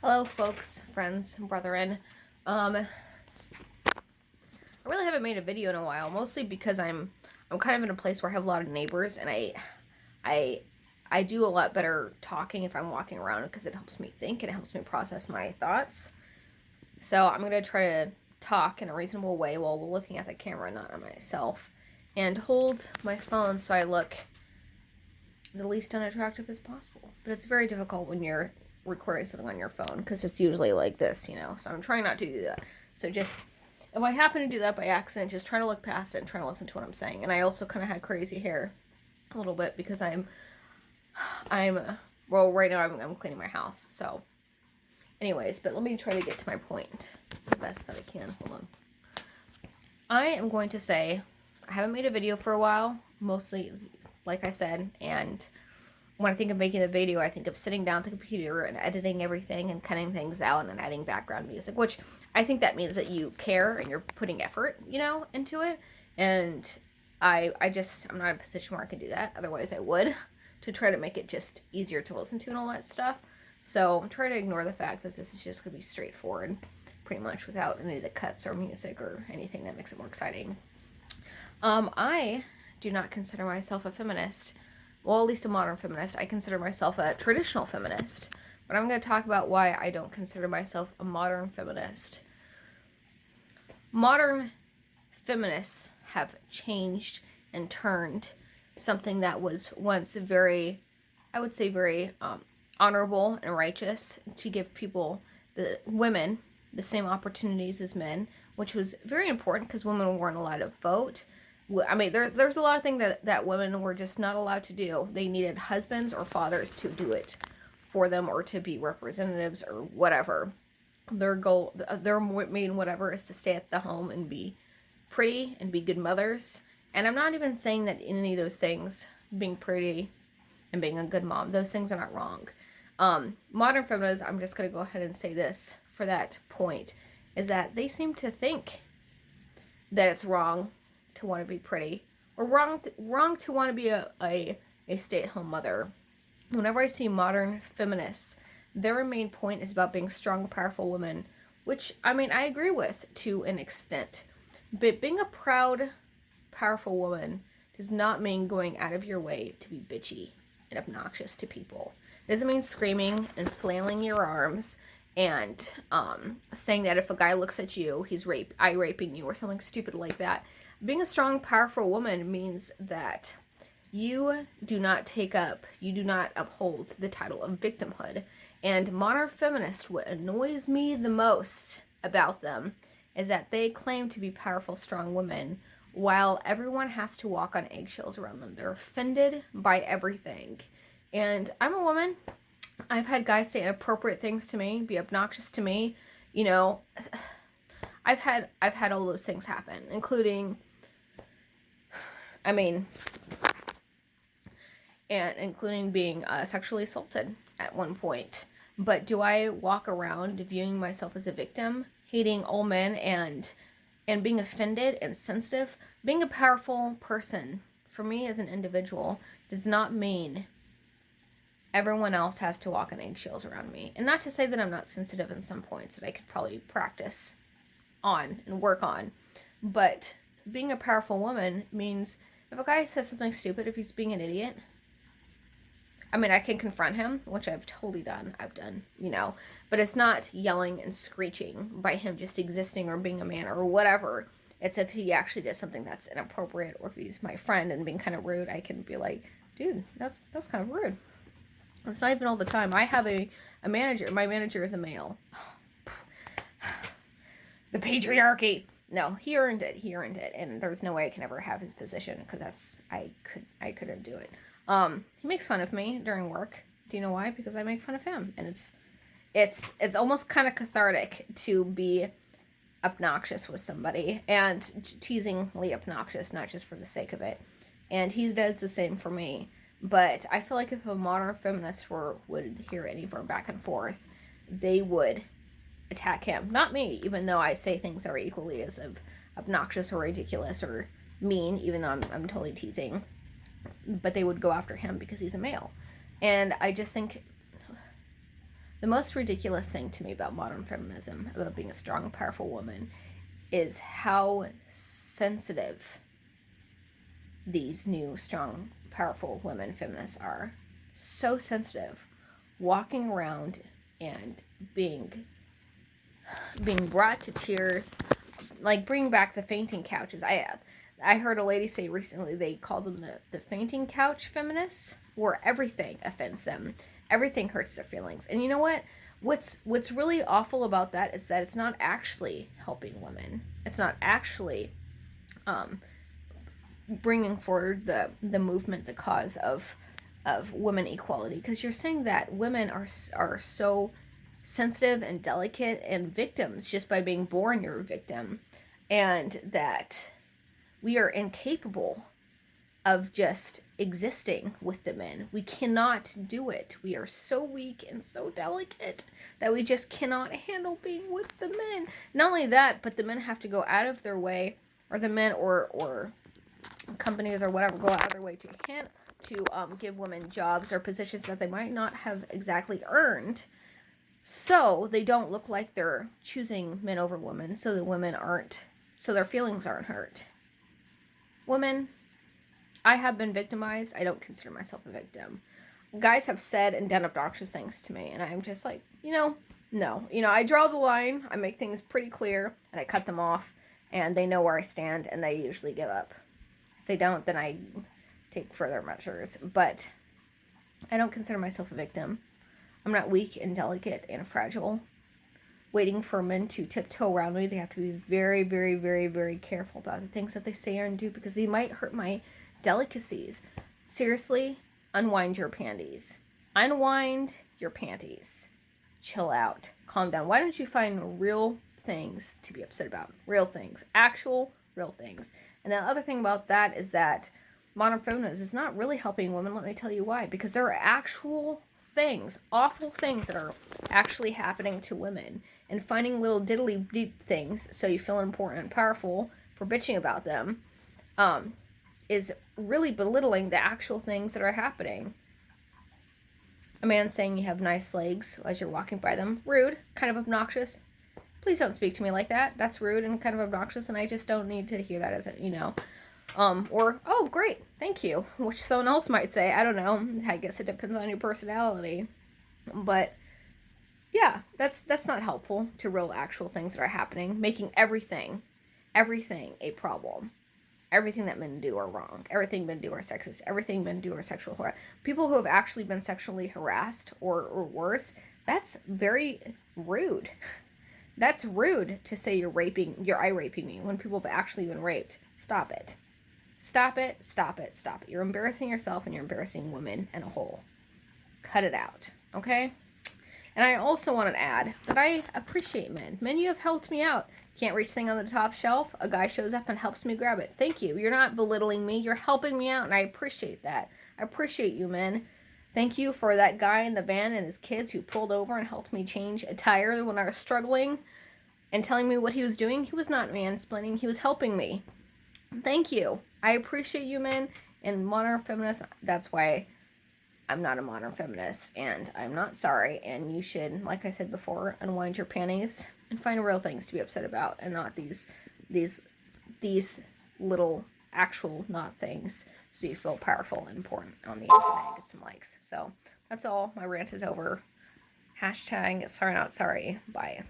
Hello, folks, friends, brethren. I really haven't made a video in a while, mostly because I'm kind of in a place where I have a lot of neighbors, and I do a lot better talking if I'm walking around because it helps me think and it helps me process my thoughts. So I'm gonna try to talk in a reasonable way while looking at the camera, not at myself, and hold my phone so I look the least unattractive as possible. But it's very difficult when you're recording something on your phone because it's usually like this, so I'm trying not to do that. So just, if I happen to do that by accident, just try to look past it and try to listen to what I'm saying. And I also kind of had crazy hair a little bit because I'm well, right now I'm cleaning my house. So anyways, but let me try to get to my point the best that I can. Hold on. I am going to say I haven't made a video for a while, mostly like I said, and when I think of making a video, I think of sitting down at the computer and editing everything and cutting things out and adding background music, which I think that means that you care and you're putting effort, into it. And I'm not in a position where I can do that. Otherwise I would, to try to make it just easier to listen to and all that stuff. So I'm trying to ignore the fact that this is just going to be straightforward, pretty much without any of the cuts or music or anything that makes it more exciting. I do not consider myself a feminist. Well, at least a modern feminist. I consider myself a traditional feminist. But I'm going to talk about why I don't consider myself a modern feminist. Modern feminists have changed and turned something that was once very, I would say, very honorable and righteous to give people, the women, the same opportunities as men, which was very important because women weren't allowed to vote. I mean, there's a lot of things that women were just not allowed to do. They needed husbands or fathers to do it for them or to be representatives or whatever. Their goal, their main whatever, is to stay at the home and be pretty and be good mothers. And I'm not even saying that any of those things, being pretty and being a good mom, those things are not wrong. Modern feminists, I'm just going to go ahead and say this for that point, is that they seem to think that it's wrong to want to be pretty, or wrong to want to be a stay-at-home mother. Whenever I see modern feminists, their main point is about being strong, powerful women, which, I mean, I agree with to an extent. But being a proud, powerful woman does not mean going out of your way to be bitchy and obnoxious to people. It doesn't mean screaming and flailing your arms and saying that if a guy looks at you, he's raping you or something stupid like that. Being a strong, powerful woman means that you do not uphold the title of victimhood. And modern feminists, what annoys me the most about them is that they claim to be powerful, strong women while everyone has to walk on eggshells around them. They're offended by everything. And I'm a woman. I've had guys say inappropriate things to me, be obnoxious to me. I've had all those things happen, including being sexually assaulted at one point. But do I walk around viewing myself as a victim, hating all men and being offended and sensitive? Being a powerful person, for me as an individual, does not mean everyone else has to walk on eggshells around me. And not to say that I'm not sensitive in some points that I could probably practice on and work on. But being a powerful woman means if a guy says something stupid, if he's being an idiot, I can confront him, which I've totally done. But it's not yelling and screeching by him just existing or being a man or whatever. It's if he actually does something that's inappropriate, or if he's my friend and being kind of rude, I can be like, dude, that's kind of rude. It's not even all the time. I have a manager. My manager is a male. The patriarchy. No, he earned it, and there's no way I can ever have his position, because I couldn't do it. He makes fun of me during work. Do you know why? Because I make fun of him, and it's almost kind of cathartic to be obnoxious with somebody, and teasingly obnoxious, not just for the sake of it. And he does the same for me. But I feel like if a modern feminist would hear any of our back and forth, they would attack him, not me, even though I say things that are equally as obnoxious or ridiculous or mean, even though I'm totally teasing. But they would go after him because he's a male. And I just think The most ridiculous thing to me about modern feminism, about being a strong, powerful woman, is how sensitive these new, strong, powerful women feminists are. So sensitive. Walking around and being brought to tears, like bringing back the fainting couches. I heard a lady say recently they called them the fainting couch feminists, where everything offends them, everything hurts their feelings. And you know what? What's really awful about that is that it's not actually helping women. It's not actually bringing forward the movement, the cause of women equality, because you're saying that women are so sensitive and delicate and victims just by being born. You're a victim, and that we are incapable of just existing with the men. We cannot do it. We are so weak and so delicate that we just cannot handle being with the men. Not only that, but the men have to go out of their way, or the men or companies or whatever go out of their way to give women jobs or positions that they might not have exactly earned, so they don't look like they're choosing men over women, so their feelings aren't hurt. Women, I have been victimized. I don't consider myself a victim. Guys have said and done obnoxious things to me, and I'm just like, no. I draw the line, I make things pretty clear, and I cut them off, and they know where I stand, and they usually give up. If they don't, then I take further measures. But I don't consider myself a victim. I'm not weak and delicate and fragile, waiting for men to tiptoe around me. They have to be very, very, very, very careful about the things that they say and do, because they might hurt my delicacies. Seriously, unwind your panties. Unwind your panties. Chill out. Calm down. Why don't you find real things to be upset about? Real things. Actual real things. And the other thing about that is that modern feminism is not really helping women. Let me tell you why. Because there are actual things, awful things that are actually happening to women. And finding little diddly deep things so you feel important and powerful for bitching about them is really belittling the actual things that are happening. A man saying you have nice legs as you're walking by them. Rude. Kind of obnoxious. Please don't speak to me like that. That's rude and kind of obnoxious, and I just don't need to hear that as or, oh, great, thank you, which someone else might say. I don't know. I guess it depends on your personality. But, yeah, that's not helpful to real actual things that are happening, making everything a problem. Everything that men do are wrong. Everything men do are sexist. Everything men do are sexual harassment. People who have actually been sexually harassed or worse, that's very rude. That's rude to say you're eye raping me when people have actually been raped. Stop it. Stop it, stop it, stop it. You're embarrassing yourself and you're embarrassing women in a whole. Cut it out, okay? And I also want to add that I appreciate men. Men, you have helped me out. Can't reach thing on the top shelf. A guy shows up and helps me grab it. Thank you. You're not belittling me. You're helping me out, and I appreciate that. I appreciate you, men. Thank you for that guy in the van and his kids who pulled over and helped me change a tire when I was struggling and telling me what he was doing. He was not mansplaining. He was helping me. Thank you. I appreciate you, men. And modern feminists, that's why I'm not a modern feminist, and I'm not sorry. And you should, like I said before, unwind your panties and find real things to be upset about, and not these little actual not things, so you feel powerful and important on the internet and get some likes. So that's all. My rant is over. Hashtag sorry not sorry. Bye.